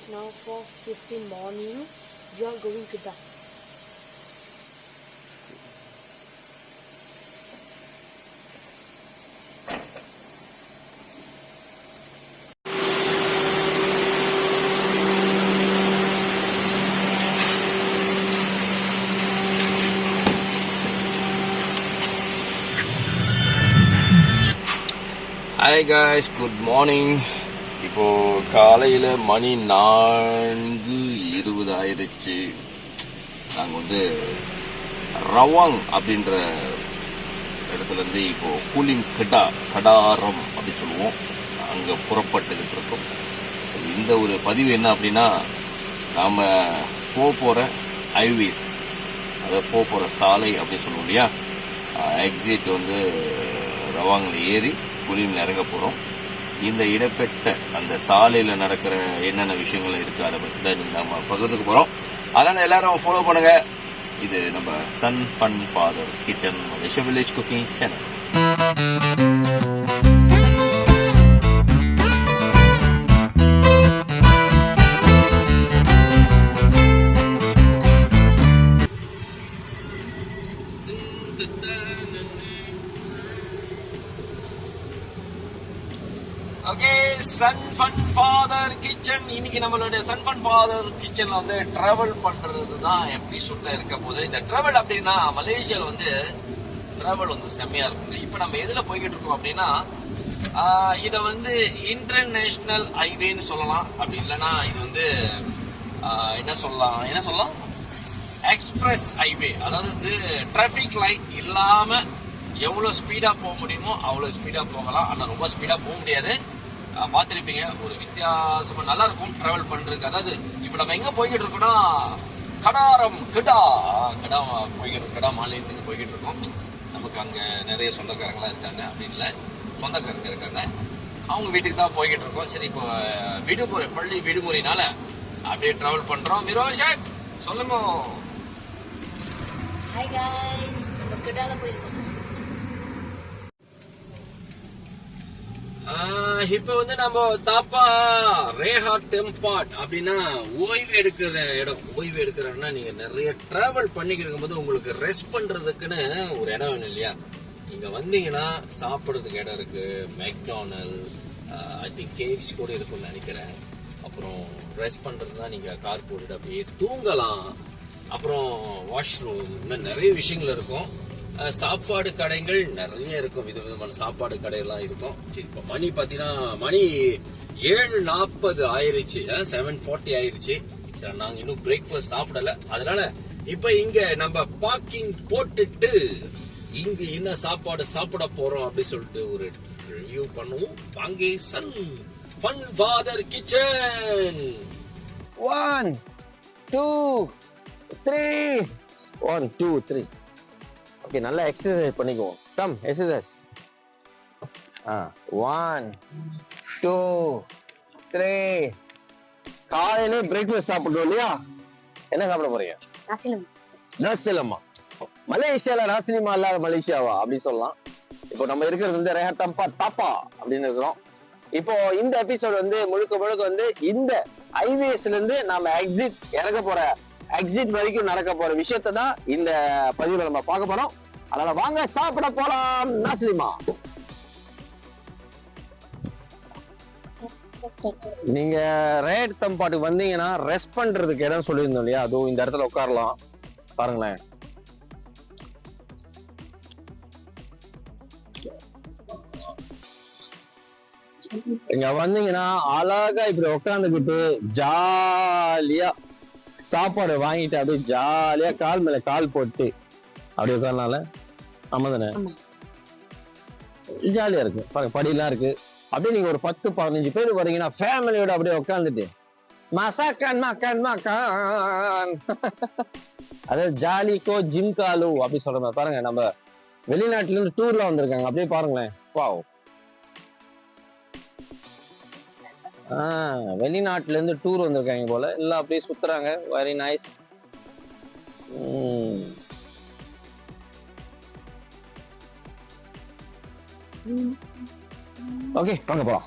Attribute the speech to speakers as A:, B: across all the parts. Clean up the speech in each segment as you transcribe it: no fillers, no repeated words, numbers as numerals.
A: is now 4:15 morning. We are going to the
B: hi guys, good morning. இப்போ காலையில் மணி 4:20 ஆயிடுச்சு. நாங்கள் ரவாங் அப்படின்ற இடத்துலேருந்து இப்போ கூலிங் கடாரம் அப்படி சொல்லுவோம், அங்கே புறப்பட்டுக்கிட்டு இருக்கோம். இந்த ஒரு பதிவு என்ன அப்படின்னா, நாம் போகிற ஹைவேஸ், அதை போகிற சாலை அப்படின்னு சொல்லுவோம் இல்லையா, எக்ஸிட் ரவாங்கில் ஏறி குளிர் இறங்க போகிறோம். இந்த இடப்பெட்ட அந்த சாலையில் நடக்கிற என்னென்ன விஷயங்கள் இருக்குது அதை பற்றி தான் நம்ம பகிர்ந்துக்க போகிறோம். அதனால் எல்லாரும் ஃபாலோ பண்ணுங்க. இது நம்ம sun fun father kitchen village cooking channel. Okay, sun fun father kitchen. இன்னைக்கு நம்மளுடைய சன் ஃபன் ஃபாதர் கிச்சன்ல டிராவல் பண்றது தான் எபிசோட்ல இருக்க போது. இந்த டிராவல் அப்படின்னா மலேசியால டிராவல் செம்மையா இருக்குங்க. இப்ப நம்ம எதுல போய்கிட்டு இருக்கோம் அப்படின்னா, இத இன்டர்நேஷனல் ஹைவேன்னு சொல்லலாம். அப்படி இல்லைன்னா இது என்ன சொல்லலாம் எக்ஸ்பிரஸ் ஹைவே. அதாவது டிராபிக் லைட் இல்லாம எவ்வளவு ஸ்பீடா போக முடியுமோ அவ்வளவு ஸ்பீடா போகலாம். ஆனா ரொம்ப ஸ்பீடா போக முடியாது. பார்த்துருப்பீங்க, ஒரு வித்தியாசமா நல்லா இருக்கும் டிராவல் பண்றதுக்கு. அதாவது இப்ப நம்ம எங்க போய்கிட்டு இருக்கோம்னா, கடா மாநிலத்துக்கு போய்கிட்டு இருக்கோம். நமக்கு அங்க நிறைய சொந்தக்காரங்களா இருக்காங்க. அப்படின்னு இல்லை, சொந்தக்காரங்க இருக்காங்க, அவங்க வீட்டுக்கு தான் போய்கிட்டு இருக்கோம். சரி, இப்போ பள்ளி விடுமுறைனால அப்படியே டிராவல் பண்றோம். மிரோஷக் சொல்லுங்க.
A: ஹாய் गाइस, நம்ம கடால போயிருக்கோம்.
B: இப்ப நம்ம தாப்பா ரேஹா டெம்பாட் அப்படின்னா ஓய்வு எடுக்கிற இடம். ஓய்வு எடுக்கிறன்னா நீங்க நிறைய டிராவல் பண்ணிக்கிட்டு இருக்கும்போது உங்களுக்கு ரெஸ்ட் பண்றதுக்குன்னு ஒரு இடம் வேணும் இல்லையா. நீங்க வந்தீங்கன்னா சாப்பிடுறதுக்கு இடம் இருக்கு. மெக்டானல், ஐ திங்க் கேஎஃப்சி கூட இருக்கும்னு நினைக்கிறேன். அப்புறம் ரெஸ்ட் பண்றதுனா நீங்க கார் போட்டுட்டு அப்படியே தூங்கலாம். அப்புறம் வாஷ்ரூம், நிறைய விஷயங்கள் இருக்கும். சாப்பாடு கடைகள் நிறைய இருக்கும், விதவிதமான சாப்பாடு கடையெல்லாம் இருக்கும். சரி, இப்ப மணி பாத்தீங்கன்னா மணி 7:40 ஆயிருச்சு, 7:40 ஆயிருச்சு. சரி, நாங்க இன்னும் பிரேக்ஃபாஸ்ட் சாப்பிடல. அதனால இப்ப இங்க நம்ம பார்க்கிங் போட்டுட்டு இங்க என்ன சாப்பாடு சாப்பிட போறோம் அப்படி சொல்லிட்டு ஒரு ரிவ்யூ பண்ணுவோம். வாங்க, sun fun father kitchen.
C: 1 2 3 1 2 3. Okay, நல்லா எக்ஸசைஸ் பண்ணிக்குவோம். Come exercise. 1 2 3. காலையில பிரேக்ஃபாஸ்ட் சாப்பிடுறோம் இல்லையா? என்ன சாப்பிட போறீங்க? நசிலமா. மலேசியால நாசினிமா இல்லாத மலேசியாவா அப்படி சொல்லலாம். இப்போ நம்ம இருக்கிறது ரேஹா டெம்பாட் தாப்பா அப்படின்னு இருக்கிறோம். இப்போ இந்த எபிசோட் முழுக்க இந்த ஹைவேஸ்ல இருந்து நாம இறங்க போற எக்ஸிட் வரைக்கும் நடக்க போற விஷயத்தை தான் இந்த பதிவுல நம்ம பார்க்க போறோம். அதனால வாங்க சாப்பிட போலாம். நாசிலிமா, நீங்க ரேட் டெம்பாட்டுக்கு வந்தீங்கன்னா ரெஸ்ட் பண்றதுக்கு இடம் சொல்லியிருந்தோம் இல்லையா, அதுவும் இந்த இடத்துல உட்காரலாம். பாருங்களேன், இங்க வந்தீங்கன்னா அழகா இப்படி உட்காந்துக்கிட்டு ஜாலியா சாப்பாடு வாங்கிட்டு அப்படியே ஜாலியா கால் மேல கால் போட்டு அப்படி உட்காரனால ஆமா தானே, ஜாலியா இருக்கு. பாருங்க, படியெல்லாம் இருக்கு. அப்படியே நீங்க ஒரு 10-15 பேர் வரீங்கன்னா ஃபேமிலியோட அப்படியே உட்காந்துட்டு மசாக்கான் மக்கான் மக்கான் அதாவது ஜாலிக்கோ ஜிம்காலு அப்படி சொல்ற மாதிரி. பாருங்க, நம்ம வெளிநாட்டுல இருந்து டூர்ல வந்திருக்காங்க. அப்படியே பாருங்களேன், வாவ். வெளிநாட்டுல இருந்து டூர் வந்திருக்காங்க போல, எல்லாம் அப்படியே சுத்துறாங்க. Very nice. ஓகே, வாங்க போலாம்.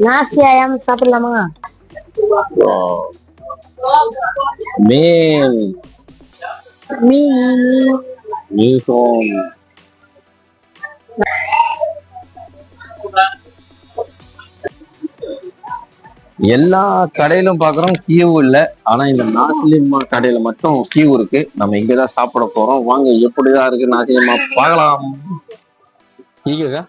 A: Nasi ayam சாப்பிடலாமா?
C: மீன் எல்லா கடையிலும் பாக்குறோம் கியூ இல்ல. ஆனா இந்த நாசிலிமா கடையில மட்டும் கியூ இருக்கு. நம்ம இங்கதான் சாப்பிட போறோம். வாங்க எப்படிதான் இருக்கு நாசிலிமா பார்க்கலாம். ठीक है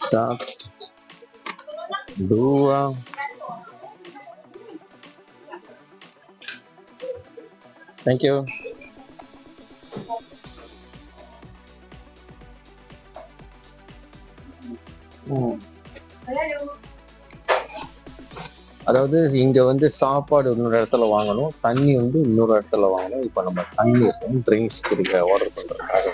C: सात dua thank you. அதாவது இங்க வந்து சாப்பாடு இன்னொரு இடத்துல வாங்கணும், தண்ணி வந்து இன்னொரு இடத்துல வாங்கணும். இப்ப நம்ம தண்ணி ட்ரிங்க்ஸ் குடிக்க ஆர்டர் பண்றதுக்காக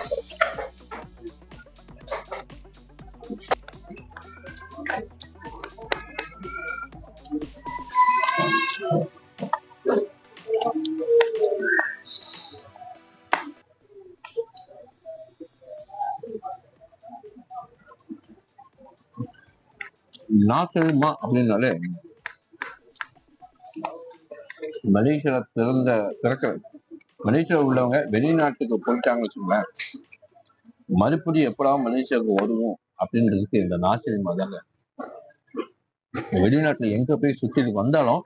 C: நாசிலிமா அப்படின்னாலே மலேசியால மலேசியா உள்ளவங்க வெளிநாட்டுக்கு போயிட்டாங்கன்னு வச்சுக்கோங்களேன், மறுபடியும் எப்படாவது மலேசியாவுக்கு வருவோம் அப்படின்றதுக்கு இந்த நாசிலிமா தாங்க. வெளிநாட்டுல எங்க போய் சுத்திட்டு வந்தாலும்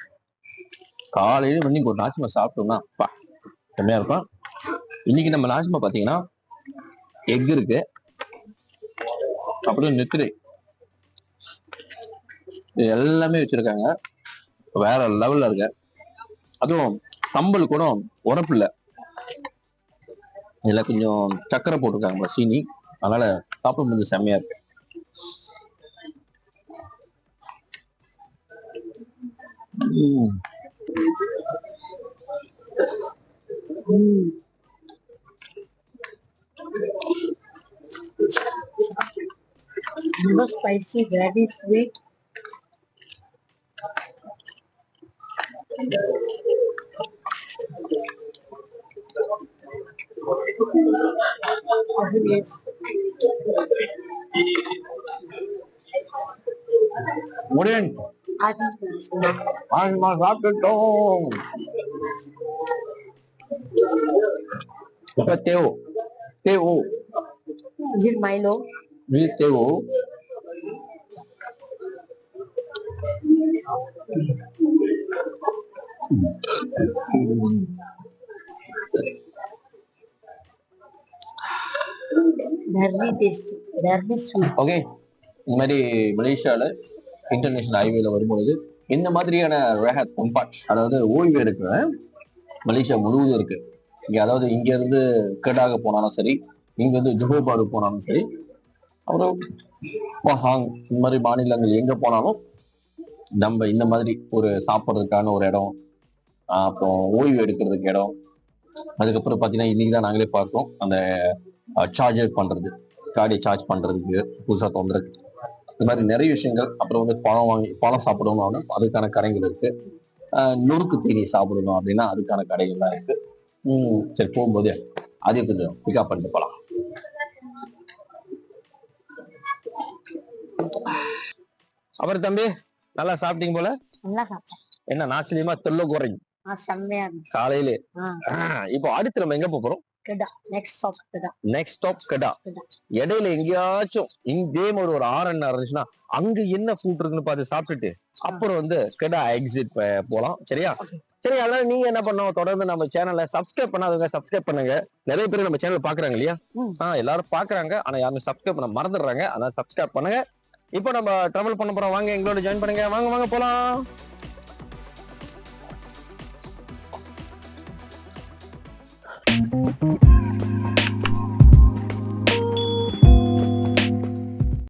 C: காலையில வந்து ஒரு நாசிமா சாப்பிட்டோம்னா செம்மையா இருக்கும். இன்னைக்கு நம்ம நாசிமா பாத்தீங்கன்னா எக் இருக்கு, அப்புறம் நெத்திரை, இது எல்லாமே வச்சிருக்காங்க. வேற லெவல்ல இருக்கு. அதுவும் சம்பல் கூட உரப்பு இல்லை, இதுல கொஞ்சம் சக்கரை போட்டிருக்காங்க சீனி, அதனால சாப்பிடும்போது செம்மையா இருக்கு.
A: Spicy, very sweet. Yes.
C: Mudiyan சாப்பிட்டோம். இப்ப தேவோ
A: Is it Milo?
C: தேவோ
A: Very tasty, very sweet.
C: Okay. இந்த மாதிரி மலேசியால இன்டர்நேஷனல் ஹைவேல வரும்பொழுது இந்த மாதிரியான ரேஹத் டெம்பாட், அதாவது ஓய்வு எடுக்கிற மலேசியா முழுவதும் இருக்கு. இங்க அதாவது இங்க இருந்து கெடாக போனாலும் சரி, இங்க இருந்து ஜோஹர் பாரு போனாலும் சரி, அப்புறம் பஹாங் இந்த மாதிரி மாநிலங்கள் எங்க போனாலும் நம்ம இந்த மாதிரி ஒரு சாப்பிட்றதுக்கான ஒரு இடம், அப்புறம் ஓய்வு எடுக்கிறதுக்கு இடம். அதுக்கப்புறம் பாத்தீங்கன்னா இன்னைக்குதான் நாங்களே பார்த்தோம் அந்த சார்ஜர் பண்றது, கார்டை சார்ஜ் பண்றதுக்கு புதுசா தோன்றது, இந்த மாதிரி நிறைய விஷயங்கள். அப்புறம் வந்து பழம் சாப்பிடணும் அதுக்கான கடைகள் இருக்கு. நொறுக்கு தீனி சாப்பிடணும் அப்படின்னா அதுக்கான கடைகள்லாம் இருக்கு. சரி, போகும்போது அதே கொஞ்சம் பிக்கப் பண்ணிட்டு போலாம். அப்புறம் தம்பி நல்லா சாப்பிட்டீங்க போல?
A: நல்லா சாப்பிட்டேன்.
C: என்ன நாசிலிமா தொல்லை குறையும் காலையிலே. இப்போ அடுத்து நம்ம எங்க போறோம்? நெக்ஸ்ட் ஸ்டாப் கெடா. இடையில எங்கேயாச்சும் இதே மாதிரி ஒரு ஆரன் இருந்துச்சுன்னா அங்க என்ன ஃபுட் இருக்குன்னு பார்த்து சாப்பிட்டுட்டு அப்புறம் வந்து கெடா எக்ஸிட் போலாம். சரியா? சரி, அதனால நீங்க என்ன பண்ணோம், தொடர்ந்து நம்ம சேனலை சப்ஸ்கிரைப் பண்ணாதவங்க சப்ஸ்கிரைப் பண்ணுங்க. நிறைய பேர் நம்ம சேனல் பாக்குறாங்க இல்லையா? எல்லாரும் பாக்குறாங்க, ஆனா யாரும் சப்ஸ்கிரைப் பண்ண மறந்துடுறாங்க. அதனால சப்ஸ்கிரைப் பண்ணுங்க. இப்போ நம்ம டிராவல் பண்ண போறோம், வாங்க எங்களோட ஜாயின் பண்ணுங்க. வாங்க போலாம்.